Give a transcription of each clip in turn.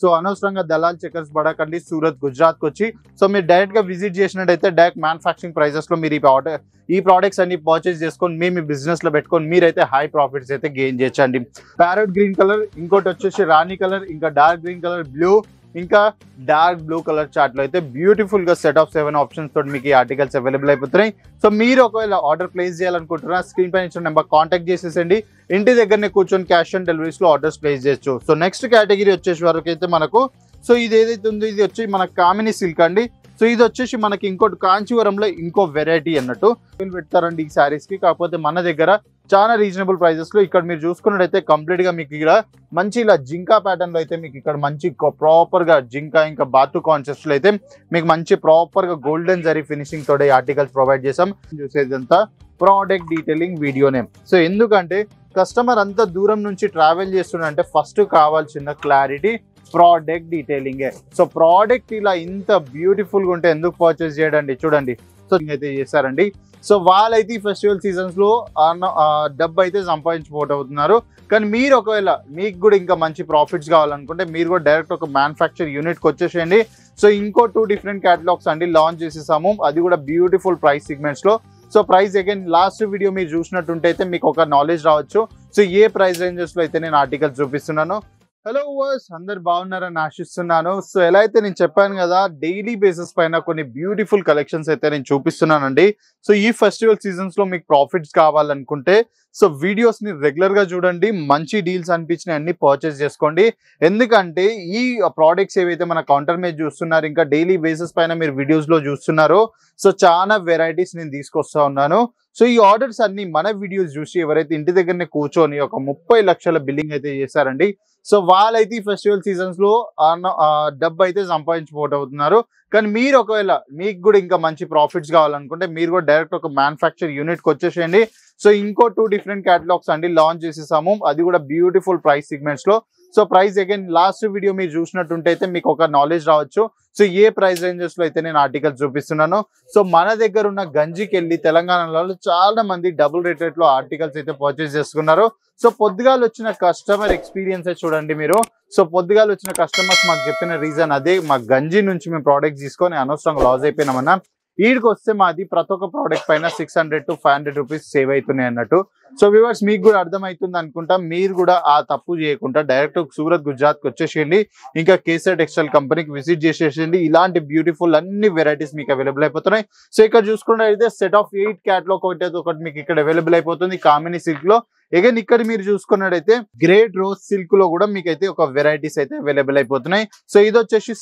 So అనవసరంగా Dalal checkers పడకండి సూరత్ గుజరాత్ కి వచ్చి. సో మీరు డైరెక్ట్ గా విజిట్ చేసినట్టయితే డైరెక్ట్ మ్యానుఫ్యాక్చరింగ్ ప్రైజెస్ లో మీరు ఈ ప్రోడక్ట్స్ అన్ని పర్చేస్ చేసుకొని మీ బిజినెస్ లో పెట్టుకొని మీరైతే హై ప్రాఫిట్స్ అయితే గెయిన్ చేయొచ్చండి. ప్యారెట్ గ్రీన్ కలర్, ఇంకోటి వచ్చేసి రాణి కలర్, ఇంకా డార్క్ గ్రీన్ కలర్, బ్లూ, ఇంకా డార్క్ బ్లూ కలర్ చార్ట్ లో అయితే బ్యూటిఫుల్ గా సెట్ ఆఫ్ 7 ఆప్షన్స్ తోటి మీకు ఈ ఆర్టికల్స్ అవైలబుల్ అయిపోతున్నాయి. సో మీరు ఒకవేళ ఆర్డర్ ప్లేస్ చేయాలనుకుంటున్నా స్క్రీన్ పైన ఇచ్చిన నెంబర్ కాంటాక్ట్ చేసేసండి. ఇంటి దగ్గరనే కూర్చొని క్యాష్ ఆన్ డెలివరీస్ లో ఆర్డర్స్ ప్లేస్ చేయొచ్చు. సో నెక్స్ట్ కేటగిరీ వచ్చేసి వరకు అయితే మనకు సో ఇది ఏదైతే ఉందో ఇది వచ్చి మన కామిని సిల్క్ అండి. సో ఇది వచ్చేసి మనకి ఇంకోటి కాంచీవరంలో ఇంకో వెరైటీ అన్నట్టు పెడతారండి ఈ శారీస్ కి. కాకపోతే మన దగ్గర చాలా రీజనబుల్ ప్రైజెస్ లో ఇక్కడ మీరు చూసుకున్నట్టయితే కంప్లీట్ గా మీకు ఇక్కడ మంచి ఇలా జింకా ప్యాటర్న్ లో అయితే మీకు ఇక్కడ మంచి ప్రాపర్ గా జింకా ఇంకా బాతు కాన్సెప్ట్ లో అయితే మీకు మంచి ప్రాపర్ గా గోల్డెన్ జరీ ఫినిషింగ్ తోటి ఆర్టికల్స్ ప్రొవైడ్ చేసాం. చూసేదంతా product detailing video name. So ఎందుకంటే కస్టమర్ అంత దూరం నుంచి ట్రావెల్ చేస్తుండే ఫస్ట్ కావాల్సిన clarity product detailing. So product ఇలా ఇంత బ్యూటిఫుల్ గా ఉంటే ఎందుకు పర్చేస్ చేయడండి. చూడండి సో అయితే చేశారండి. సో వాళ్ళైతే ఈ ఫెస్టివల్ సీజన్స్ లో డబ్బు అయితే సంపాదించుకోవటవుతున్నారు. కానీ మీరు ఒకవేళ మీకు కూడా ఇంకా మంచి ప్రాఫిట్స్ కావాలనుకుంటే మీరు కూడా డైరెక్ట్ ఒక మ్యానుఫ్యాక్చర్ యూనిట్ కి వచ్చేసేయండి. సో ఇంకో 2 డిఫరెంట్ క్యాటలాగ్స్ అండి లాంచ్ చేసేసాము, అది కూడా బ్యూటిఫుల్ ప్రైస్ సెగ్మెంట్స్ లో. So price again last video మీరు చూసినట్టుంటే అయితే మీకు ఒక నాలెడ్జ్ రావచ్చు. సో ఏ ప్రైస్ రేంజెస్ లో అయితే నేను ఆర్టికల్స్ చూపిస్తున్నాను. హలో వర్స్, అందరు బాగున్నారని ఆశిస్తున్నాను. సో ఎలా అయితే నేను చెప్పాను కదా డైలీ బేసిస్ పైన కొన్ని బ్యూటిఫుల్ కలెక్షన్స్ అయితే నేను చూపిస్తున్నానండి. సో ఈ ఫెస్టివల్ సీజన్స్ లో మీకు ప్రాఫిట్స్ కావాలనుకుంటే సో వీడియోస్ ని రెగ్యులర్ గా చూడండి, మంచి డీల్స్ అనిపించిన అన్ని పర్చేస్ చేసుకోండి. ఎందుకంటే ఈ ప్రోడక్ట్స్ ఏవైతే మన కౌంటర్ మీద చూస్తున్నారు ఇంకా డైలీ బేసిస్ పైన మీరు వీడియోస్ లో చూస్తున్నారో సో చాలా వెరైటీస్ నేను తీసుకొస్తా ఉన్నాను. సో ఈ ఆర్డర్స్ అన్ని మన వీడియోస్ చూసి ఎవరైతే ఇంటి దగ్గరనే కూర్చొని ఒక 30 లక్షల బిల్లింగ్ అయితే చేశారండి. సో వాళ్ళైతే ఈ ఫెస్టివల్ సీజన్స్ లో డబ్బు అయితే సంపాదించుకోవటవుతున్నారు. కానీ మీరు ఒకవేళ మీకు కూడా ఇంకా మంచి ప్రాఫిట్స్ కావాలనుకుంటే మీరు కూడా డైరెక్ట్ ఒక మ్యానుఫ్యాక్చర్ యూనిట్ కి వచ్చేసేయండి. సో ఇంకో 2 డిఫరెంట్ క్యాటలాగ్స్ అండి లాంచ్ చేసేసాము, అది కూడా బ్యూటిఫుల్ ప్రైస్ సెగ్మెంట్స్ లో. So price again last video మీరు చూసినట్టుంటే అయితే మీకు ఒక నాలెడ్జ్ రావచ్చు. సో ఏ ప్రైస్ రేంజెస్ లో అయితే నేను ఆర్టికల్స్ చూపిస్తున్నాను. సో మన దగ్గర ఉన్న గంజికి వెళ్ళి తెలంగాణలో చాలా మంది డబుల్ రేటెడ్ లో ఆర్టికల్స్ అయితే పర్చేస్ చేసుకున్నారు. సో పొద్దుగాలు వచ్చిన కస్టమర్ ఎక్స్పీరియన్స్ చూడండి మీరు. సో పొద్దుగాలు వచ్చిన కస్టమర్స్ మాకు చెప్పిన రీజన్ అదే, మా గంజి నుంచి మేము ప్రోడక్ట్స్ తీసుకొని అనవసరంగా లాస్ అయిపోయినామన్నా. వీడికి వస్తే మాది ప్రతి ఒక్క ప్రోడక్ట్ పైన 600 to 500 రూపీస్ సేవ్ అవుతున్నాయి అన్నట్టు. సో వ్యూవర్స్ మీకు కూడా అర్థమవుతుంది అనుకుంటా. మీరు కూడా ఆ తప్పు చేయకుండా డైరెక్ట్ సూరత్ గుజరాత్ కి వచ్చేసేయండి, ఇంకా కేసర్ టెక్స్టైల్ కంపెనీకి విజిట్ చేసేసేయండి. ఇలాంటి బ్యూటిఫుల్ అన్ని వెరైటీస్ మీకు అవైలబుల్ అయిపోతున్నాయి. సో ఇక్కడ చూసుకున్నట్లయితే సెట్ ఆఫ్ 8 క్యాట్లాగ్ ఒకటి మీకు ఇక్కడ అవైలబుల్ అయిపోతుంది కామిని సిల్క్ లో. అగైన్ ఇక్కడ మీరు చూసుకున్నట్టయితే గ్రేట్ రోజ్ సిల్క్ లో కూడా మీకు అయితే ఒక వెరైటీస్ అయితే అవైలబుల్ అయిపోతున్నాయి. సో ఇది వచ్చేసి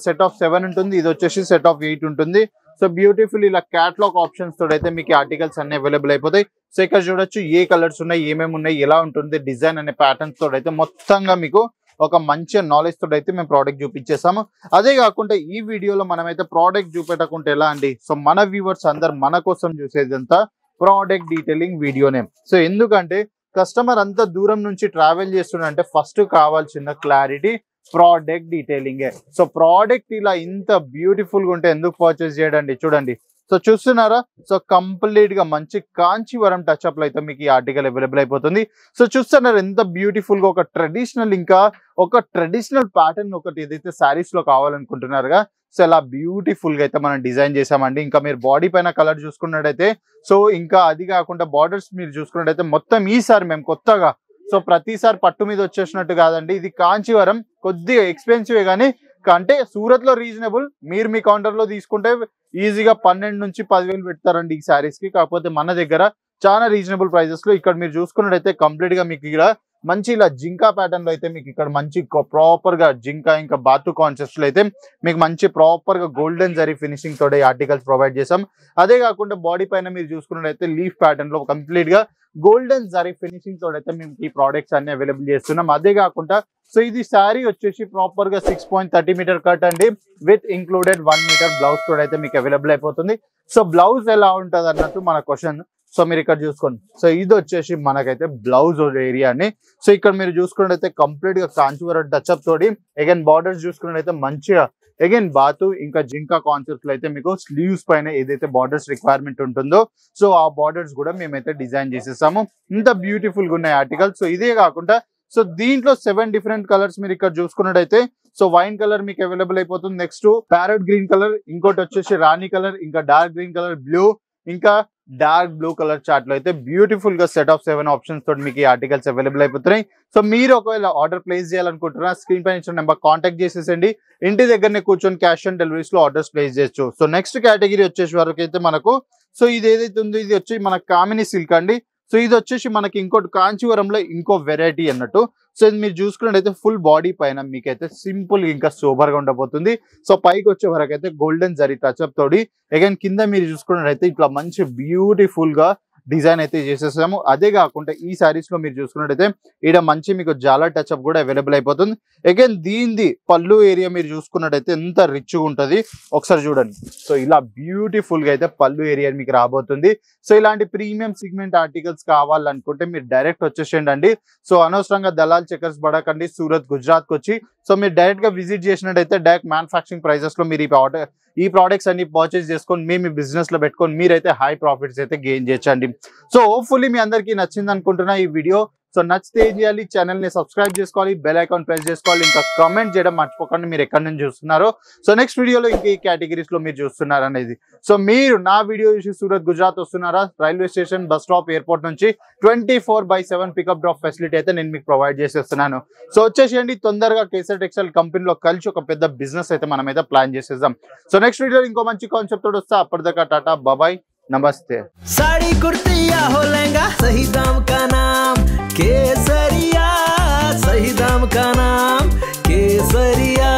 సెట్ ఆఫ్ 7 ఉంటుంది, ఇది వచ్చేసి సెట్ ఆఫ్ 8 ఉంటుంది. సో బ్యూటిఫుల్ ఇలా క్యాట్లాగ్ ఆప్షన్స్ తోటి అయితే మీకు ఆర్టికల్స్ అన్ని అవైలబుల్ అయిపోతాయి. సో ఇక్కడ చూడొచ్చు ఏ కలర్స్ ఉన్నాయి, ఏమేమి ఉన్నాయి, ఎలా ఉంటుంది డిజైన్ అనే ప్యాటర్న్స్ తోటి అయితే మొత్తంగా మీకు ఒక మంచి నాలెడ్జ్ తోటి అయితే మేము ప్రోడక్ట్ చూపించేసాము. అదే కాకుండా ఈ వీడియోలో మనమైతే ప్రోడక్ట్ చూపెట్టకుంటే ఎలా అండి. సో మన వ్యూవర్స్ అందరు మన కోసం చూసేదంతా product detailing video name. So ఎందుకంటే కస్టమర్ అంత దూరం నుంచి ట్రావెల్ చేస్తుండే ఫస్ట్ కావాల్సిన clarity product detailing. So product ఇలా ఇంత బ్యూటిఫుల్ గా ఉంటే ఎందుకు పర్చేస్ చేయడండి. చూడండి సో చూస్తున్నారా. సో కంప్లీట్ గా మంచి కాంచీవరం టచ్ అప్ లో అయితే మీకు ఈ ఆర్టికల్ అవైలబుల్ అయిపోతుంది. సో చూస్తున్నారు ఎంత బ్యూటిఫుల్ గా ఒక ట్రెడిషనల్ ఇంకా ఒక ట్రెడిషనల్ ప్యాటర్న్ ఒకటి ఏదైతే శారీస్ లో కావాలనుకుంటున్నారుగా సో ఇలా బ్యూటిఫుల్ గా అయితే మనం డిజైన్ చేసామండి. ఇంకా మీరు బాడీ పైన కలర్ చూసుకున్నట్టయితే సో ఇంకా అది కాకుండా బార్డర్స్ మీరు చూసుకున్నట్టయితే మొత్తం ఈసారి మేము కొత్తగా సో ప్రతిసారి పట్టు మీద వచ్చేసినట్టు కాదండి, ఇది కాంచీవరం కొద్దిగా ఎక్స్పెన్సివ్ కానీ అంటే సూరత్ లో రీజనబుల్. మీరు మీ కౌంటర్ లో తీసుకుంటే ఈజీగా 12 నుంచి 10,000 పెడతారండి ఈ శారీస్ కి. కాకపోతే మన దగ్గర చాలా రీజనబుల్ ప్రైజెస్ లో ఇక్కడ మీరు చూసుకున్నట్టయితే కంప్లీట్ గా మీకు ఇక్కడ మంచి ఇలా జింకా ప్యాటర్న్ లో అయితే మీకు ఇక్కడ మంచి ప్రాపర్ గా జింకా ఇంకా బాతు కాన్సెప్ట్ లో అయితే మీకు మంచి ప్రాపర్ గా గోల్డెన్ జరీ ఫినిషింగ్ తోటి ఆర్టికల్స్ ప్రొవైడ్ చేసాం. అదే కాకుండా బాడీ పైన మీరు చూసుకున్నట్టయితే లీఫ్ ప్యాటర్న్ లో కంప్లీట్ గా గోల్డెన్ జరీ ఫినిషింగ్ తోటి అయితే మేము ఈ ప్రోడక్ట్స్ అన్ని అవైలబుల్ చేస్తున్నాం. అదే కాకుండా సో ఇది శారీ వచ్చేసి ప్రాపర్ గా 6.30 మీటర్ కట్ అండి, విత్ ఇంక్లూడెడ్ 1 మీటర్ బ్లౌజ్ తోటి అయితే మీకు అవైలబుల్ అయిపోతుంది. సో బ్లౌజ్ ఎలా ఉంటుంది అన్నట్టు మన క్వశ్చన్. సో మీరు ఇక్కడ చూసుకోండి. సో ఇది వచ్చేసి మనకైతే బ్లౌజ్ ఏరియా అని. సో ఇక్కడ మీరు చూసుకున్నట్టయితే కంప్లీట్ గా కాంచీవరం టచ్అప్ తోటి అగైన్ బార్డర్స్ చూసుకున్నట్టయితే మంచిగా అగైన్ బాతు ఇంకా జింకా కాన్సెప్ట్ లో అయితే మీకు స్లీవ్స్ పైన ఏదైతే బార్డర్స్ రిక్వైర్మెంట్ ఉంటుందో సో ఆ బార్డర్స్ కూడా మేమైతే డిజైన్ చేసేసాము. ఇంత బ్యూటిఫుల్ గా ఉన్నాయి ఆర్టికల్. సో ఇదే కాకుండా సో దీంట్లో 7 డిఫరెంట్ కలర్స్ మీరు ఇక్కడ చూసుకున్నట్టయితే సో వైన్ కలర్ మీకు అవైలబుల్ అయిపోతుంది. నెక్స్ట్ ప్యారెట్ గ్రీన్ కలర్, ఇంకోటి వచ్చేసి రాణి కలర్, ఇంకా డార్క్ గ్రీన్ కలర్, బ్లూ, ఇంకా డార్క్ బ్లూ కలర్ చార్ట్ లో అయితే బ్యూటిఫుల్ గా సెట్ ఆఫ్ 7 ఆప్షన్స్ తోటి మీకు ఈ ఆర్టికల్స్ అవైలబుల్ అయిపోతున్నాయి. సో మీరు ఒకవేళ ఆర్డర్ ప్లేస్ చేయాలనుకుంటున్నా స్క్రీన్ పైన ఇచ్చిన నెంబర్ కాంటాక్ట్ చేసేసండి. ఇంటి దగ్గరనే కూర్చొని క్యాష్ ఆన్ డెలివరీస్ లో ఆర్డర్స్ ప్లేస్ చేయొచ్చు. సో నెక్స్ట్ కేటగిరీ వచ్చేసి వరకు అయితే మనకు సో ఇది ఏదైతే ఉందో ఇది వచ్చి మన కామిని సిల్క్ అండి. సో ఇది వచ్చేసి మనకి ఇంకోటి కాంచీవరంలో ఇంకో వెరైటీ అన్నట్టు. సో ఇది మీరు చూసుకున్నట్టయితే ఫుల్ బాడీ పైన మీకైతే సింపుల్ ఇంకా సూపర్ గా ఉండబోతుంది. సో పైకి వచ్చే వరకు అయితే గోల్డెన్ జరీ టచ్అప్ తోడి అగైన్ కింద మీరు చూసుకున్నట్టయితే ఇట్లా మంచి బ్యూటిఫుల్ గా డిజైన్ అయితే చేసేసాము. అదే కాకుండా ఈ సారీస్ లో మీరు చూసుకున్నట్టయితే ఇక్కడ మంచి మీకు జాలా టచ్అప్ కూడా అవైలబుల్ అయిపోతుంది. అగైన్ దీనిది పళ్ళు ఏరియా మీరు చూసుకున్నట్టయితే ఎంత రిచ్ గా ఉంటది ఒకసారి చూడండి. సో ఇలా బ్యూటిఫుల్ గా అయితే పళ్ళు ఏరియా మీకు రాబోతుంది. సో ఇలాంటి ప్రీమియం సిగ్మెంట్ ఆర్టికల్స్ కావాలనుకుంటే మీరు డైరెక్ట్ వచ్చేసేయండి అండి. సో అనవసరంగా దలాల్ చక్కర్స్ పడకండి. సూరత్ గుజరాత్ కి వచ్చి సో మీరు డైరెక్ట్ గా విజిట్ చేసినట్టయితే డైరెక్ట్ మ్యానుఫాక్చరింగ్ ప్రైజెస్ లో మీరు ఈ ప్రోడక్ట్స్ అన్ని పర్చేస్ చేసుకొని మీ బిజినెస్ లో పెట్టుకొని మీరైతే హై ప్రాఫిట్స్ అయితే గెయిన్ చేయొచ్చండి. సో హోప్ఫుల్లీ మీ అందరికీ నచ్చింది అనుకుంటున్నా ఈ వీడియో. సో నచ్చితే ఏం చేయాలి, ఛానల్ ని సబ్స్క్రైబ్ చేసుకోవాలి, బెల్ ఐకాన్ ప్రెస్ చేసుకోవాలి, ఇంకా కామెంట్ చేయడం మర్చిపోకండి మీరు ఎక్కడి నుంచి చూస్తున్నారో. సో నెక్స్ట్ వీడియోలో ఇంకా ఈ కేటగిరీస్ లో మీరు చూస్తున్నారు అనేది. సో మీరు నా వీడియో చూసి సూరత్ గుజరాత్ వస్తున్నారా, railway station, bus stop, airport నుంచి 24/7 పికప్ డ్రాప్ ఫెసిలిటీ అయితే నేను మీకు ప్రొవైడ్ చేసేస్తున్నాను. సో వచ్చేసేయండి తొందరగా కేసర్ టెక్స్టైల్ కంపెనీలో కలిసి ఒక పెద్ద బిజినెస్ అయితే మనమైతే ప్లాన్ చేసేద్దాం. సో నెక్స్ట్ వీడియో ఇంకో మంచి కాన్సెప్ట్ తోటి వస్తా. అప్పటిదాకా టాటా బాబాయ్ नमस्ते। साड़ी कुर्ती या हो लहंगा सही दाम का नाम केसरिया, सही दाम का नाम केसरिया।